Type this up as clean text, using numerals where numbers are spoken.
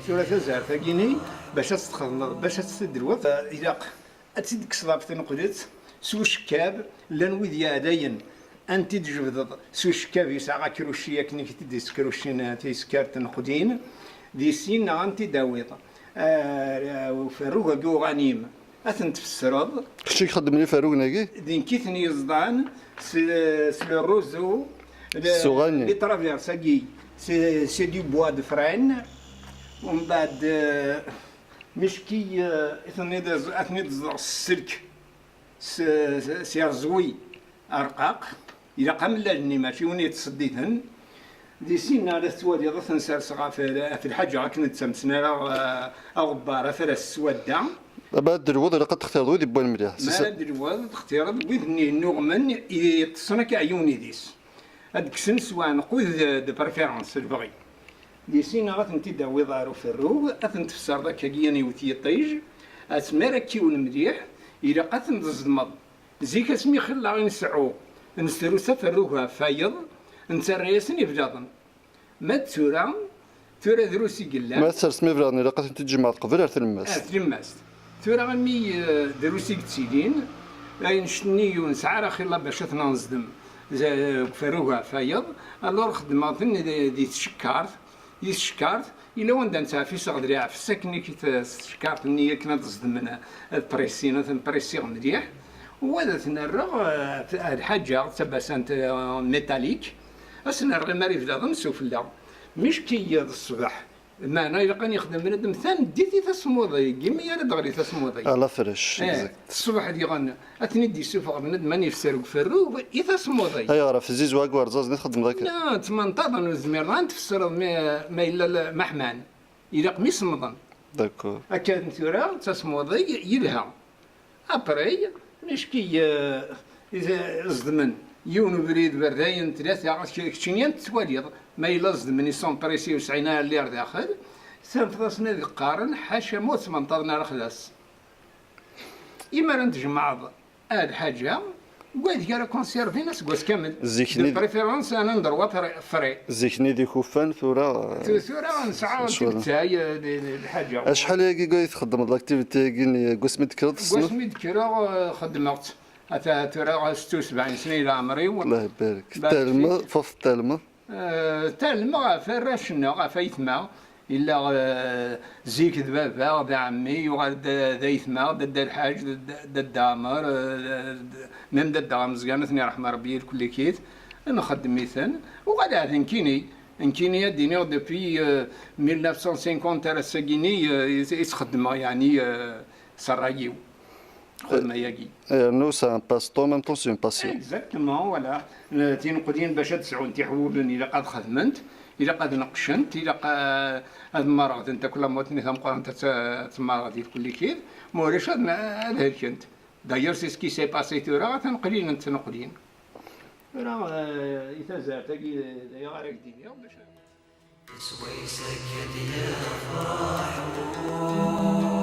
ثورة تزار تاكيني باش تخدم باش تدير إذا أتسد كسضاب تنقدت سو شكاب لان ويديا داين أنت تجبد سو شكاب يسعى كروشيا كني تديس كروشينا تيسكار تنقدين دي سين أنت داويطة وفروغا جو غنيم أثنت في السرد كشي يخدم لي فاروق ناكي دين كيثني يزدان سلو الروزو السوغاني لي ترافيرساكي سي دو بوا دو فرين ومن بعد مشكي اثني تزرع السلك سيرزوي ارقاق الى قملني ماشي وني تصديتهن دي سينا على السواد ضثن سرسغا في الحاجه كنت تمسنا غباره ثلاث سواده بعد دروض الا قد تختار ودي بوين مليح ما دروض تختار وذني نغمن يتصنك عيوني ديس هاديك سن سواء نقود دو بريفيرونس البغي دي سينا غاتنتي داوي ضارو في الروغ اثنت في السرده كاكياني وتي طيج اسمارا كيون مليح الى قاتن تزدمض زيك اسمي خلا غي نسعو نسترو سفروها فايض نتريسني بجاضن ما تورا دروسي قلا ما تسرسمي فلان الا قاتن تجمع قبل تلماس تلماس تورا غنمي دروسي كتسيدين نشني ونسعى راه خلا باش تنصدم فروها فايض الور خدماتن دي تشكارت يشكارت إلا وندا نتا في صغدريع في السكني كي تشكارت نية كنا تصدمنا بريسينا تنبريسيغ مليح وهذا تنرغ الحاجة تباسانت ميتاليك أسنرغ ماري فدا نسوفلا مش كي الصباح معنا إلا كان يخدم بنادم ثاني ديتي تصموضي كيما أنا دغري تصموضي على فرش الصباح دي غن أتني دي سوفغ بنادم ماني فسرق فرو يتصموضي أي راه في زيز واق رزاز نخدم ذاك لا تمنطضن وزمير تفسر ما إلا محمان إلا قميص مضن داكور هكا نثورا تصموضي يلها أبري مشكي زدمن يون بريد برداين ثلاثة كتشينيان تتواليض ما إلا زدمن يصون بريسي وسعينا اللي داخل سنفضسنا ذي قارن حاشا موت منطضنا رخلاص إما نتجمع هاد حاجة وقاعد كارا كونسيرفي ناس قواس كامل زيكني بريفيرونس أنا ندروا فري زيكني دي خوفان ثورا نسعى تبتاي الحاجة شحال هاكي قاعد تخدم لاكتيفيتي كي قوس ميدكرا قواس ميدكرا خدمت حتى ترى 76 سنة إلى عمري الله يبارك التالمة فوف التالمة التالمة فراشنا غفايتما إلا زيك دبابا دا عمي وغاد دايثما دا الحاج دا الدامر ميم دا الدامر مزيان ثني رحمة ربي الكل كيت نخدم ميثان وغاد عاد نكيني يديني دوبي 1950 ترى ساكيني يتخدم يعني سرايو خدمة ياكي نو سا ان باستو ميم طون سي اون باسيون اكزاكتومون ولا تنقدين باش تسعون تيحولن إلا قد خدمت إلا قد نقشنت إلا هاد المرض أنت كل ما تني ثم أنت تمرض كل كيف مولاش هذا كنت داير سي سكي سي باسي تورا تنقلين أنت تنقلين راه يتزار تاكي يا غير دينيا باش سويسك يا فرح